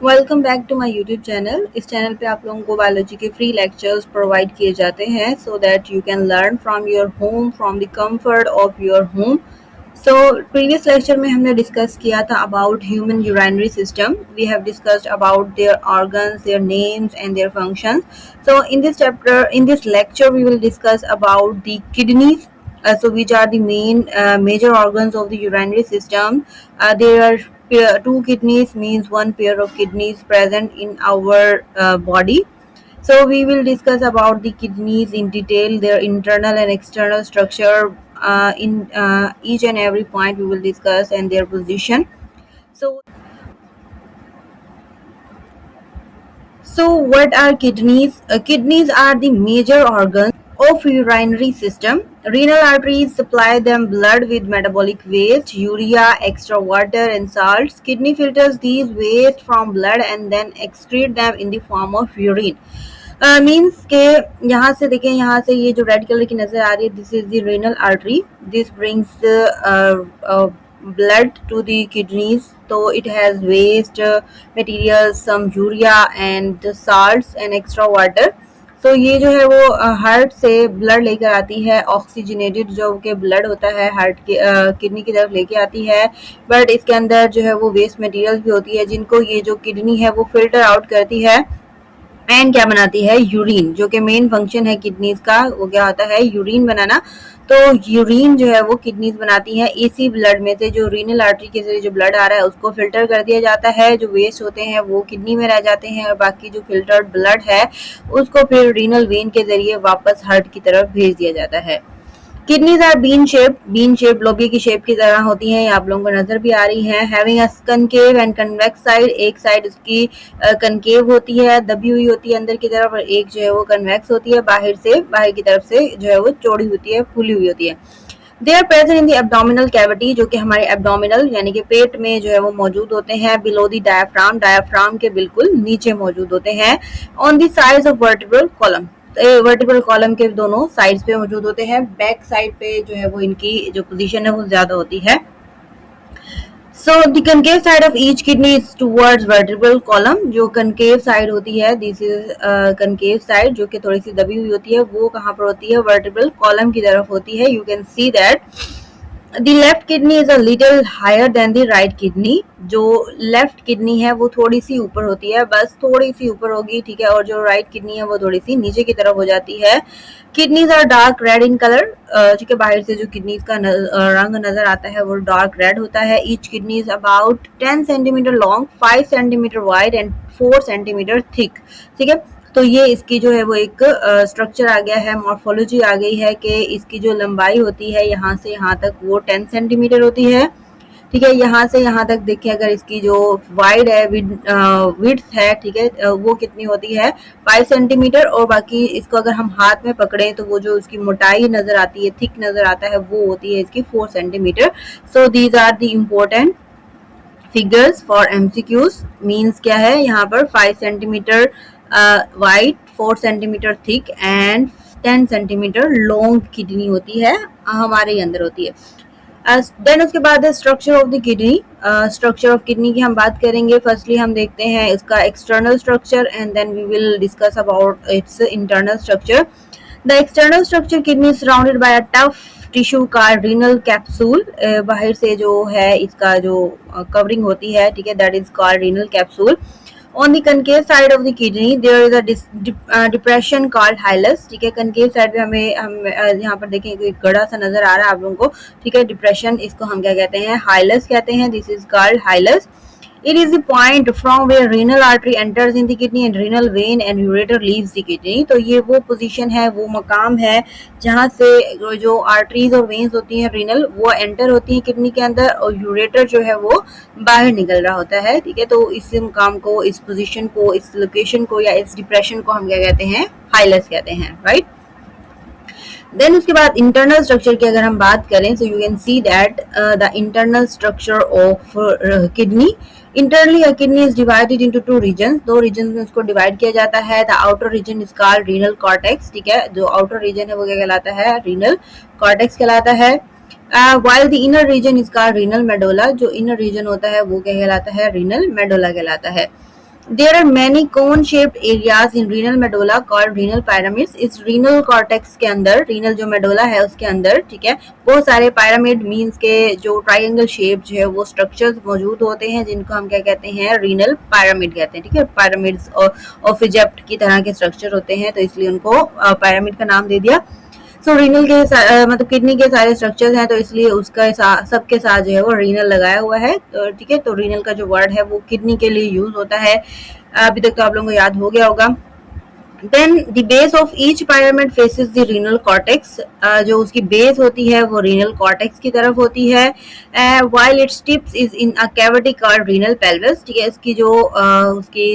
Welcome back to my YouTube channel. इस channel पे आप लोगों को बायोलॉजी के फ्री लेक्चर्स प्रोवाइड किए जाते हैं so that you can learn from your home, from the comfort of your home. So previous lecture में हमने डिस्कस किया था about human urinary system. We have discussed about their organs, their names and their functions. So in this chapter, in this lecture we will discuss about the kidneys. So which are the main major organs of the urinary system. There are two kidneys, means one pair of kidneys present in our body. So we will discuss about the kidneys in detail, their internal and external structure. In each and every point we will discuss and their position. So what are kidneys? Kidneys are the major organs of urinary system. Renal arteries supply them blood with metabolic waste, urea, extra water and salts. Kidney filters these waste from blood and then excrete them in the form of urine. Means के यहाँ से देखें, यहाँ से ये जो red colour की नज़र आ रही है, this is the renal artery. This brings blood to the kidneys. So it has waste materials, some urea and salts and extra water. तो ये जो है वो हार्ट से ब्लड लेकर आती है, ऑक्सीजनेटेड जो कि ब्लड होता है हार्ट के किडनी की तरफ लेके आती है. बट इसके अंदर जो है वो वेस्ट मटेरियल्स भी होती है जिनको ये जो किडनी है वो फिल्टर आउट करती है एंड क्या बनाती है, यूरिन. जो कि मेन फंक्शन है किडनीज का, वो क्या होता है, यूरिन बनाना. तो यूरिन जो है वो किडनीज बनाती है. इसी ब्लड में से जो रीनल आर्टरी के जरिए जो ब्लड आ रहा है उसको फिल्टर कर दिया जाता है. जो वेस्ट होते हैं वो किडनी में रह जाते हैं और बाकी जो फिल्टर्ड ब्लड है उसको फिर रीनल वेन के जरिए वापस हार्ट की तरफ भेज दिया जाता है. किडनीज आर बीन शेप लोबी की शेप की तरह होती हैं. आप लोगों को नजर भी आ रही है. Having a concave and convex side, एक साइड उसकी कनकेव होती है, दबी हुई होती है अंदर की तरफ, और एक जो है वो कन्वेक्स होती है, बाहर की तरफ से जो है वो चौड़ी होती है, फूली हुई होती है. They are present in the abdominal cavity, जो कि हमारे एब्डोमिनल यानी कि पेट में जो है वो मौजूद होते हैं. बिलो द डायाफ्राम के बिल्कुल नीचे मौजूद होते हैं. On the sides of vertebral column, vertebral column के दोनों साइड्स पे मौजूद होते हैं. बैक साइड पे जो है वो इनकी जो पोजीशन है वो ज्यादा होती है. So the concave side of each kidney is towards vertebral column. जो concave side होती है, this is concave side, जो कि थोड़ी सी दबी हुई होती है, वो कहाँ पर होती है, vertebral column की तरफ होती है. You can see that the left kidney is a little higher than the right kidney. जो लेफ्ट किडनी है वो थोड़ी सी ऊपर होती है, बस थोड़ी सी ऊपर होगी, ठीक है. और जो राइट किडनी है वो थोड़ी सी नीचे की तरफ हो जाती है. Kidneys are dark red in colour, ठीक है. बाहर से जो किडनीज का रंग नजर आता है वो डार्क रेड होता है. Each kidney is about 10 centimetre long, 5 centimetre wide and 4 centimetre thick, ठीक है. तो ये इसकी जो है वो एक स्ट्रक्चर आ गया है, मॉर्फोलॉजी आ गई है कि इसकी जो लंबाई होती है यहाँ से यहाँ तक वो 10 सेंटीमीटर होती है, ठीक है. यहाँ से यहाँ तक देखिए, अगर इसकी जो वाइड है, विड्थ है, ठीक है, वो कितनी होती है, 5 सेंटीमीटर. और बाकी इसको अगर हम हाथ में पकड़े तो वो जो उसकी मोटाई नजर आती है, थिक नजर आता है, वो होती है इसकी 4 centimetre. So these are the important figures for MCQs. Means क्या है यहाँ पर, 5 centimetre wide, 4 centimetre thick and 10 centimetre long kidney होती है, हमारे अंदर होती है. देन उसके बाद है structure of the kidney. Structure of kidney की हम बात करेंगे. फर्स्टली हम देखते हैं इसका external structure and then we will discuss about its internal structure. The external structure kidney surrounded by a tough tissue का रीनल कैप्सूल. बाहर से जो है इसका जो कवरिंग होती है, ठीक है, that is called renal capsule. On the concave side of the kidney there is a depression called hilus, ठीक है. concave side पे हम यहाँ पर देखें एक गड़ा सा नजर आ रहा है आप लोगों को, ठीक है. डिप्रेशन, इसको हम क्या कहते हैं, हाइलस कहते हैं. This is called hilus. It is the point from where renal artery enters in the kidney and renal vein and ureter leaves the kidney. तो ये वो पोजीशन है, वो मकाम है जहाँ से जो आर्टरीज और वेन्स होती हैं रीनल, वो एंटर होती हैं किडनी के अंदर, और यूरेटर जो है वो बाहर निकल रहा होता है, ठीक है. तो इस मकाम को, इस पोजीशन को, इस लोकेशन को या इस डिप्रेशन को हम क्या कहते हैं, हाइलस कहते हैं, राइट. देन उसके बाद इंटरनल स्ट्रक्चर की अगर हम बात करें, so you can see that the internal structure of kidney. Internally a kidney is divided into 2 regions, 2 region में उसको डिवाइड किया जाता है. The outer region is called renal cortex, ठीक है. जो आउटर रीजन है वो क्या कहलाता है, रीनल कॉर्टेक्स कहलाता है. while the inner region is called renal medulla, जो इनर रीजन होता है वो क्या कहलाता है, रीनल मेडोला कहलाता है. There are many cone shaped areas in renal medulla called renal pyramids. इस रीनल कॉर्टेक्स के अंदर, रीनल जो मेडोला है उसके अंदर, ठीक है, बहुत सारे पायरामिड मीन्स के जो ट्राइंगल शेप जो है वो स्ट्रक्चर्स मौजूद होते हैं, जिनको हम क्या कहते हैं, रीनल पायरामिड कहते हैं। ठीक है, पायरामिड्स ऑफ इजिप्ट की तरह के स्ट्रक्चर होते हैं, तो इसलिए उनको पायरामिड का नाम दे दिया। सो रीनल के मतलब किडनी के सारे स्ट्रक्चर्स हैं, तो इसलिए उसका सबके साथ जो है वो रीनल लगाया हुआ है। तो ठीक है, तो रीनल का जो वर्ड है वो किडनी के लिए यूज होता है। अभी तक तो आप लोगों को याद हो गया होगा। Then the base of each pyramid faces the renal cortex. जो उसकी बेस होती है वो रीनल कॉर्टेक्स की तरफ होती है। While it's tips is in a cavity called renal pelvis. ठीक है, उसकी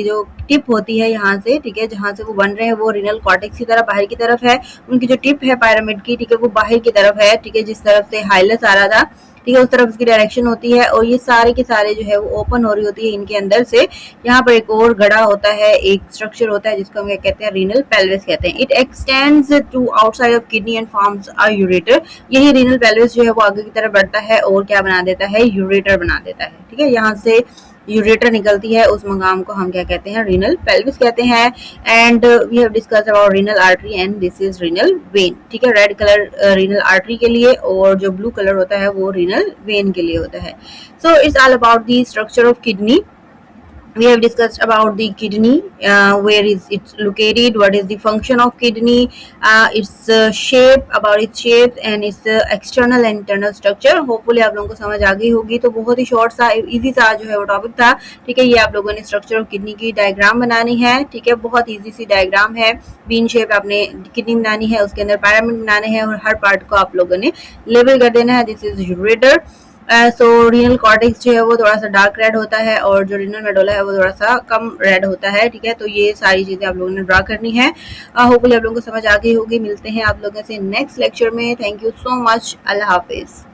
जो टिप होती है यहाँ से, ठीक है, जहाँ से वो बन रहे हैं वो रीनल कॉर्टेक्स की तरफ, बाहर की तरफ है। उनकी जो टिप है पायरामिड की, ठीक है, वो बाहर की तरफ है। ठीक है, जिस तरफ से हाइलस आ रहा था, ठीक है, उस तरफ उसकी डायरेक्शन होती है, और ये सारे के सारे जो है वो ओपन हो रही होती है इनके अंदर से। यहाँ पर एक और गड़ा होता है, एक स्ट्रक्चर होता है जिसको हम क्या कहते हैं, रीनल पेल्विस कहते हैं। It extends to outside of kidney and forms a ureter. यही रीनल पेल्विस जो है वो आगे की तरफ बढ़ता है और क्या बना देता है, यूरेटर बना देता है। ठीक है, यहाँ से यूरेटर निकलती है, उस मकाम को हम क्या कहते हैं, रीनल पेल्विस कहते हैं। And we have discuss about renal artery and this is renal vein. ठीक है, रेड कलर रीनल आर्टरी के लिए और जो ब्लू कलर होता है वो रीनल वेन के लिए होता है। So it's all about the structure of kidney. We have discussed about the kidney, where is it located, what is the function of kidney, its shape, about its shape and its external and internal structure। Hopefully आप लोगों को समझ आ गई होगी। तो बहुत ही short सा easy सा जो है वो टॉपिक था। ठीक है, ये आप लोगों ने स्ट्रक्चर ऑफ किडनी की डायग्राम बनानी है। ठीक है, बहुत इजी सी डायग्राम है। बीन शेप आपने किडनी बनानी है, उसके अंदर पैरामिड बनाने हैं और हर पार्ट को आप लोगों ने लेबल कर देना है। This is ureter. So renal cortex जो है वो थोड़ा सा डार्क रेड होता है और जो रीनल मेडोला है वो थोड़ा सा कम रेड होता है। ठीक है, तो ये सारी चीजें आप लोगों ने ड्रा करनी है। होपफुली आप लोगों को समझ आ गई होगी। मिलते हैं आप लोगों से नेक्स्ट लेक्चर में। Thank you so much. Allah Hafiz.